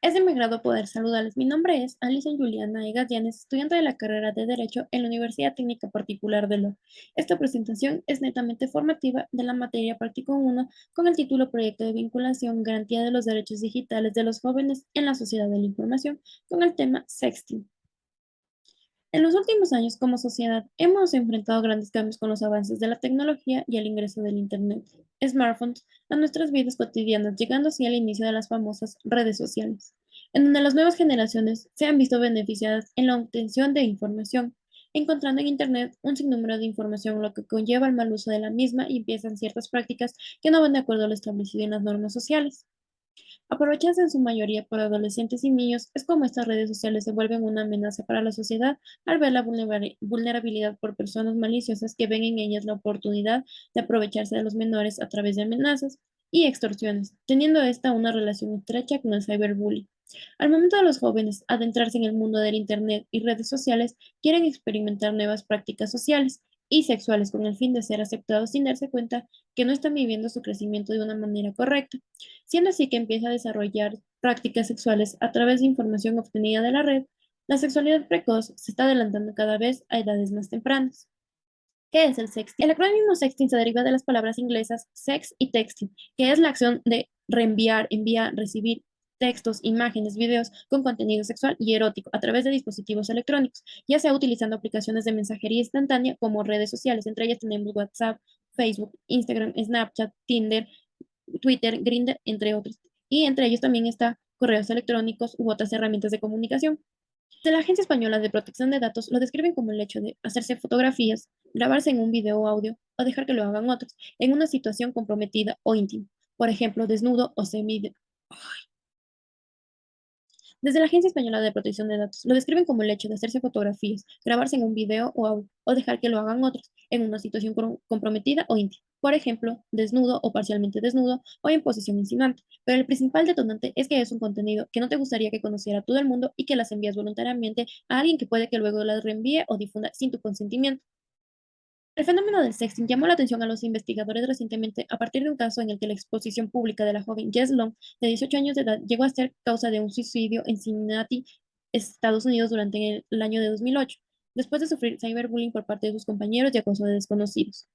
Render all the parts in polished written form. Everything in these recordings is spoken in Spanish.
Es de mi agrado poder saludarles. Mi nombre es Alison Juliana Egas Llanes, estudiante de la carrera de Derecho en la Universidad Técnica Particular de Lod. Esta presentación es netamente formativa de la materia Práctico 1 con el título Proyecto de Vinculación, Garantía de los Derechos Digitales de los Jóvenes en la Sociedad de la Información, con el tema Sexting. En los últimos años, como sociedad, hemos enfrentado grandes cambios con los avances de la tecnología y el ingreso del Internet, smartphones, a nuestras vidas cotidianas, llegando así al inicio de las famosas redes sociales, en donde las nuevas generaciones se han visto beneficiadas en la obtención de información, encontrando en Internet un sinnúmero de información, lo que conlleva el mal uso de la misma y empiezan ciertas prácticas que no van de acuerdo a lo establecido en las normas sociales. Aprovechadas en su mayoría por adolescentes y niños, es como estas redes sociales se vuelven una amenaza para la sociedad al ver la vulnerabilidad por personas maliciosas que ven en ellas la oportunidad de aprovecharse de los menores a través de amenazas y extorsiones, teniendo esta una relación estrecha con el cyberbullying. Al momento de los jóvenes adentrarse en el mundo del Internet y redes sociales, quieren experimentar nuevas prácticas sociales y sexuales con el fin de ser aceptados sin darse cuenta que no están viviendo su crecimiento de una manera correcta, siendo así que empieza a desarrollar prácticas sexuales a través de información obtenida de la red. La sexualidad precoz se está adelantando cada vez a edades más tempranas. ¿Qué es el sexting? El acrónimo sexting se deriva de las palabras inglesas sex y texting, que es la acción de reenviar, enviar, recibir textos, imágenes, videos con contenido sexual y erótico a través de dispositivos electrónicos, ya sea utilizando aplicaciones de mensajería instantánea como redes sociales. Entre ellas tenemos WhatsApp, Facebook, Instagram, Snapchat, Tinder, Twitter, Grindr, entre otros. Y entre ellos también está correos electrónicos u otras herramientas de comunicación. De la Agencia Española de Protección de Datos lo describen como el hecho de hacerse fotografías, grabarse en un video o audio o dejar que lo hagan otros en una situación comprometida o íntima, por ejemplo, desnudo o semi. Desde la Agencia Española de Protección de Datos lo describen como el hecho de hacerse fotografías, grabarse en un video o audio o dejar que lo hagan otros en una situación comprometida o íntima, por ejemplo, desnudo o parcialmente desnudo o en posición insinuante. Pero el principal detonante es que es un contenido que no te gustaría que conociera todo el mundo y que las envías voluntariamente a alguien que puede que luego las reenvíe o difunda sin tu consentimiento. El fenómeno del sexting llamó la atención a los investigadores recientemente a partir de un caso en el que la exposición pública de la joven Jess Long, de 18 años de edad, llegó a ser causa de un suicidio en Cincinnati, Estados Unidos, durante el año de 2008, después de sufrir cyberbullying por parte de sus compañeros y acoso de desconocidos.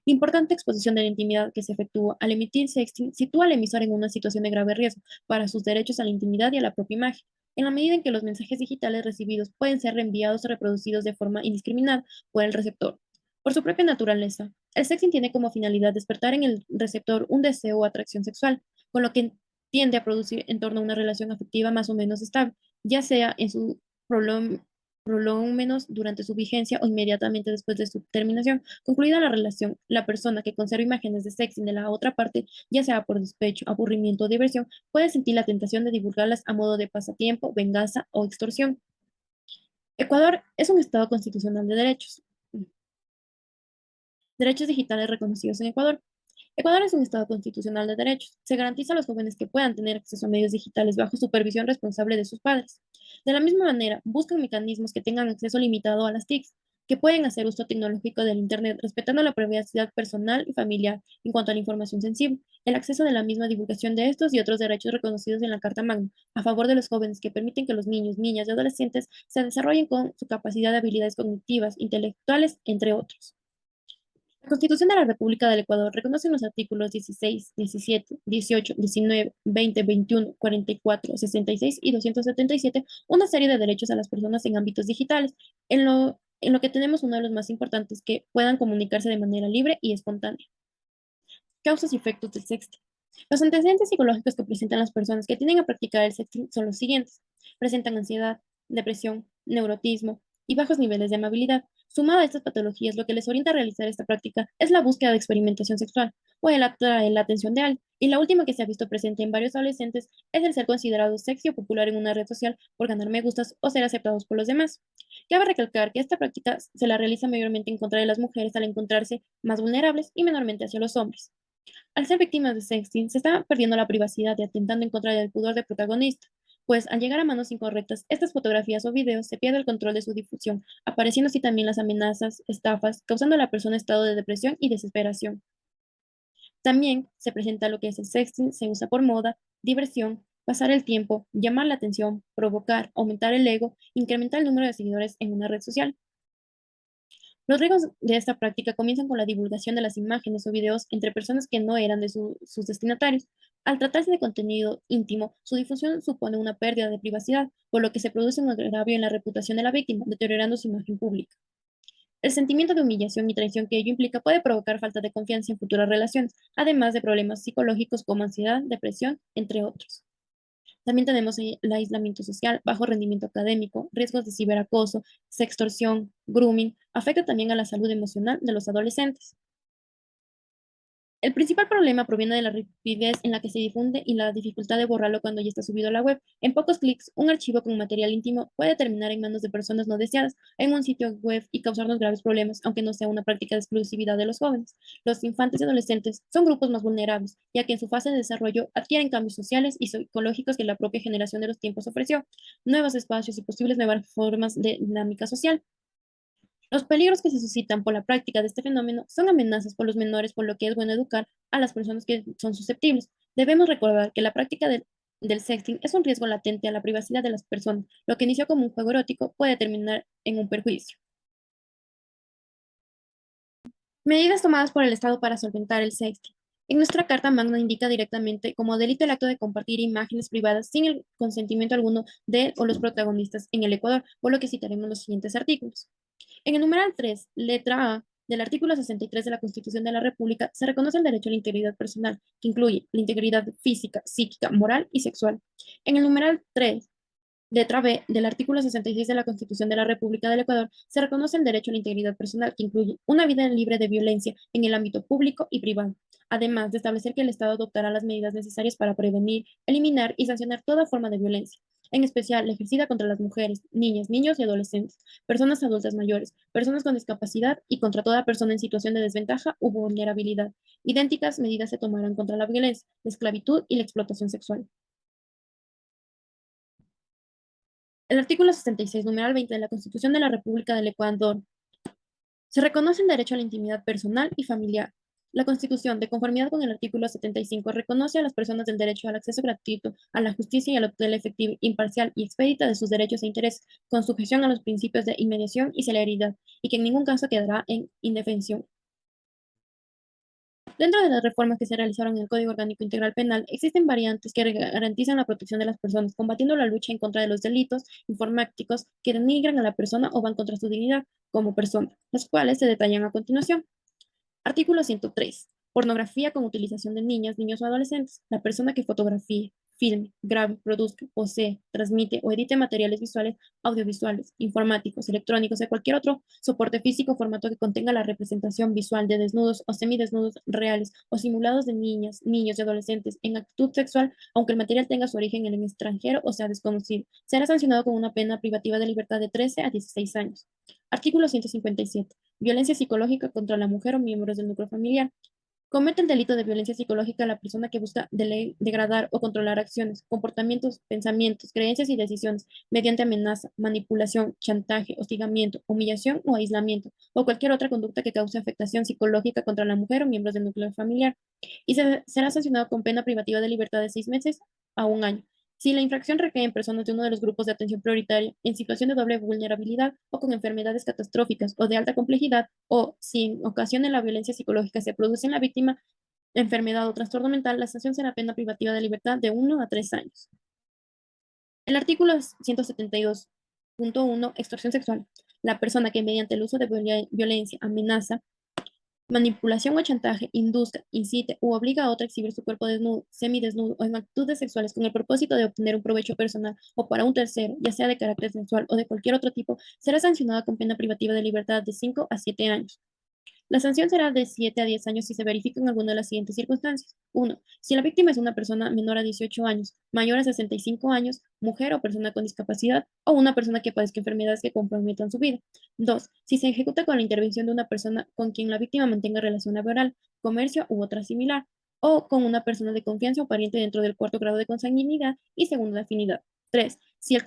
La importante exposición de la intimidad que se efectuó al emitir sexting sitúa al emisor en una situación de grave riesgo para sus derechos a la intimidad y a la propia imagen, en la medida en que los mensajes digitales recibidos pueden ser reenviados o reproducidos de forma indiscriminada por el receptor. Por su propia naturaleza, el sexting tiene como finalidad despertar en el receptor un deseo o atracción sexual, con lo que tiende a producir en torno a una relación afectiva más o menos estable, ya sea en su prolongamiento durante su vigencia o inmediatamente después de su terminación. Concluida la relación, la persona que conserva imágenes de sexting de la otra parte, ya sea por despecho, aburrimiento o diversión, puede sentir la tentación de divulgarlas a modo de pasatiempo, venganza o extorsión. Ecuador es un Estado constitucional de derechos. Derechos digitales reconocidos en Ecuador. Ecuador es un Estado constitucional de derechos. Se garantiza a los jóvenes que puedan tener acceso a medios digitales bajo supervisión responsable de sus padres. De la misma manera, buscan mecanismos que tengan acceso limitado a las TICs, que pueden hacer uso tecnológico del Internet, respetando la privacidad personal y familiar en cuanto a la información sensible, el acceso de la misma divulgación de estos y otros derechos reconocidos en la Carta Magna, a favor de los jóvenes que permiten que los niños, niñas y adolescentes se desarrollen con su capacidad de habilidades cognitivas, intelectuales, entre otros. La Constitución de la República del Ecuador reconoce en los artículos 16, 17, 18, 19, 20, 21, 44, 66 y 277 una serie de derechos a las personas en ámbitos digitales, en lo que tenemos uno de los más importantes, que puedan comunicarse de manera libre y espontánea. Causas y efectos del sexting. Los antecedentes psicológicos que presentan las personas que tienden a practicar el sexting son los siguientes. Presentan ansiedad, depresión, neurotismo y bajos niveles de amabilidad. Sumado a estas patologías, lo que les orienta a realizar esta práctica es la búsqueda de experimentación sexual o el atraer la atención de alguien. Y la última que se ha visto presente en varios adolescentes es el ser considerado sexy o popular en una red social por ganar me gustas o ser aceptados por los demás. Cabe recalcar que esta práctica se la realiza mayormente en contra de las mujeres al encontrarse más vulnerables y menormente hacia los hombres. Al ser víctimas de sexting, se está perdiendo la privacidad y atentando en contra del pudor del protagonista, pues al llegar a manos incorrectas, estas fotografías o videos se pierde el control de su difusión, apareciendo así también las amenazas, estafas, causando a la persona estado de depresión y desesperación. También se presenta lo que es el sexting, se usa por moda, diversión, pasar el tiempo, llamar la atención, provocar, aumentar el ego, incrementar el número de seguidores en una red social. Los riesgos de esta práctica comienzan con la divulgación de las imágenes o videos entre personas que no eran de sus destinatarios. Al tratarse de contenido íntimo, su difusión supone una pérdida de privacidad, por lo que se produce un agravio en la reputación de la víctima, deteriorando su imagen pública. El sentimiento de humillación y traición que ello implica puede provocar falta de confianza en futuras relaciones, además de problemas psicológicos como ansiedad, depresión, entre otros. También tenemos el aislamiento social, bajo rendimiento académico, riesgos de ciberacoso, sextorsión, grooming, afecta también a la salud emocional de los adolescentes. El principal problema proviene de la rapidez en la que se difunde y la dificultad de borrarlo cuando ya está subido a la web. En pocos clics, un archivo con material íntimo puede terminar en manos de personas no deseadas en un sitio web y causarnos graves problemas, aunque no sea una práctica de exclusividad de los jóvenes. Los infantes y adolescentes son grupos más vulnerables, ya que en su fase de desarrollo adquieren cambios sociales y psicológicos que la propia generación de los tiempos ofreció, nuevos espacios y posibles nuevas formas de dinámica social. Los peligros que se suscitan por la práctica de este fenómeno son amenazas por los menores, por lo que es bueno educar a las personas que son susceptibles. Debemos recordar que la práctica del sexting es un riesgo latente a la privacidad de las personas. Lo que inició como un juego erótico puede terminar en un perjuicio. Medidas tomadas por el Estado para solventar el sexting. En nuestra Carta Magna indica directamente como delito el acto de compartir imágenes privadas sin el consentimiento alguno de o los protagonistas en el Ecuador, por lo que citaremos los siguientes artículos. En el numeral 3, letra A, del artículo 63 de la Constitución de la República, se reconoce el derecho a la integridad personal, que incluye la integridad física, psíquica, moral y sexual. En el numeral 3, letra B, del artículo 66 de la Constitución de la República del Ecuador, se reconoce el derecho a la integridad personal, que incluye una vida libre de violencia en el ámbito público y privado, además de establecer que el Estado adoptará las medidas necesarias para prevenir, eliminar y sancionar toda forma de violencia, en especial la ejercida contra las mujeres, niñas, niños y adolescentes, personas adultas mayores, personas con discapacidad y contra toda persona en situación de desventaja u vulnerabilidad. Idénticas medidas se tomarán contra la violencia, la esclavitud y la explotación sexual. El artículo 66, numeral 20 de la Constitución de la República del Ecuador, se reconoce el derecho a la intimidad personal y familiar. La Constitución, de conformidad con el artículo 75, reconoce a las personas el derecho al acceso gratuito a la justicia y a la tutela efectiva, imparcial y expedita de sus derechos e intereses, con sujeción a los principios de inmediación y celeridad, y que en ningún caso quedará en indefensión. Dentro de las reformas que se realizaron en el Código Orgánico Integral Penal, existen variantes que garantizan la protección de las personas, combatiendo la lucha en contra de los delitos informáticos que denigran a la persona o van contra su dignidad como persona, los cuales se detallan a continuación. Artículo 103. Pornografía con utilización de niñas, niños o adolescentes. La persona que fotografíe, filme, grabe, produzca, posee, transmite o edite materiales visuales, audiovisuales, informáticos, electrónicos de cualquier otro soporte físico o formato que contenga la representación visual de desnudos o semidesnudos reales o simulados de niñas, niños y adolescentes en actitud sexual, aunque el material tenga su origen en el extranjero o sea desconocido, será sancionado con una pena privativa de libertad de 13 a 16 años. Artículo 157. Violencia psicológica contra la mujer o miembros del núcleo familiar. Comete el delito de violencia psicológica a la persona que busca degradar o controlar acciones, comportamientos, pensamientos, creencias y decisiones mediante amenaza, manipulación, chantaje, hostigamiento, humillación o aislamiento, o cualquier otra conducta que cause afectación psicológica contra la mujer o miembros del núcleo familiar, y será sancionado con pena privativa de libertad de 6 meses a un año. Si la infracción recae en personas de uno de los grupos de atención prioritaria, en situación de doble vulnerabilidad o con enfermedades catastróficas o de alta complejidad, o si en ocasión de la violencia psicológica se produce en la víctima enfermedad o trastorno mental, la sanción será pena privativa de libertad de 1 a 3 años. El artículo 172.1, extorsión sexual. La persona que mediante el uso de violencia, amenaza, manipulación o chantaje induzca, incite u obliga a otra a exhibir su cuerpo desnudo, semidesnudo o en actitudes sexuales con el propósito de obtener un provecho personal o para un tercero, ya sea de carácter sexual o de cualquier otro tipo, será sancionada con pena privativa de libertad de 5 a 7 años. La sanción será de 7 a 10 años si se verifican alguna de las siguientes circunstancias. 1. Si la víctima es una persona menor a 18 años, mayor a 65 años, mujer o persona con discapacidad, o una persona que padezca enfermedades que comprometan su vida. 2. Si se ejecuta con la intervención de una persona con quien la víctima mantenga relación laboral, comercio u otra similar, o con una persona de confianza o pariente dentro del cuarto grado de consanguinidad y segundo de afinidad. 3. Si el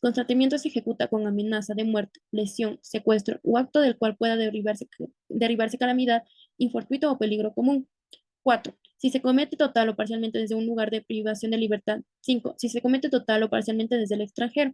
consentimiento se ejecuta con amenaza de muerte, lesión, secuestro o acto del cual pueda derivarse calamidad, infortuito o peligro común. 4. Si se comete total o parcialmente desde un lugar de privación de libertad. 5. Si se comete total o parcialmente desde el extranjero.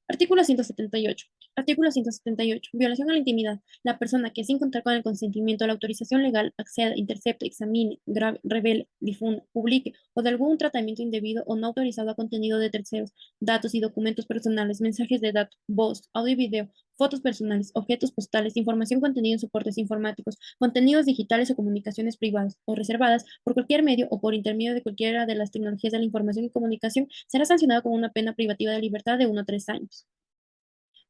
Artículo 178. Artículo 178. Violación a la intimidad. La persona que sin contar con el consentimiento o la autorización legal acceda, intercepte, examine, grabe, revele, difunda, publique o de algún tratamiento indebido o no autorizado a contenido de terceros, datos y documentos personales, mensajes de datos, voz, audio y video, fotos personales, objetos postales, información contenida en soportes informáticos, contenidos digitales o comunicaciones privadas o reservadas por cualquier medio o por intermedio de cualquiera de las tecnologías de la información y comunicación, será sancionado con una pena privativa de libertad de 1 a 3 años.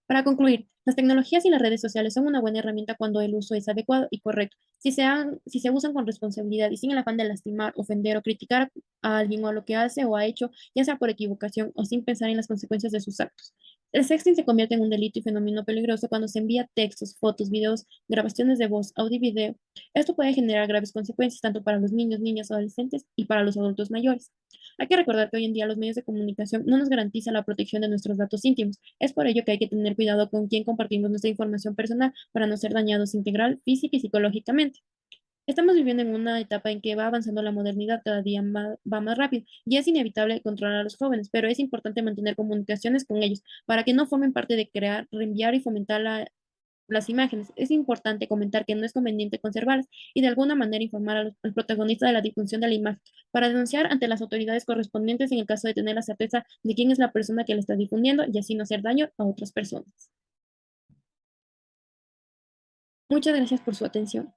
Para concluir, las tecnologías y las redes sociales son una buena herramienta cuando el uso es adecuado y correcto. Si se usan con responsabilidad y sin el afán de lastimar, ofender o criticar a alguien o a lo que hace o ha hecho, ya sea por equivocación o sin pensar en las consecuencias de sus actos. El sexting se convierte en un delito y fenómeno peligroso cuando se envía textos, fotos, videos, grabaciones de voz, audio y video. Esto puede generar graves consecuencias tanto para los niños, niñas, adolescentes y para los adultos mayores. Hay que recordar que hoy en día los medios de comunicación no nos garantizan la protección de nuestros datos íntimos. Es por ello que hay que tener cuidado con quién compartimos nuestra información personal para no ser dañados integral, física y psicológicamente. Estamos viviendo en una etapa en que va avanzando la modernidad, cada día va más rápido y es inevitable controlar a los jóvenes, pero es importante mantener comunicaciones con ellos para que no formen parte de crear, reenviar y fomentar las imágenes. Es importante comentar que no es conveniente conservarlas y de alguna manera informar al protagonista de la difusión de la imagen para denunciar ante las autoridades correspondientes en el caso de tener la certeza de quién es la persona que la está difundiendo y así no hacer daño a otras personas. Muchas gracias por su atención.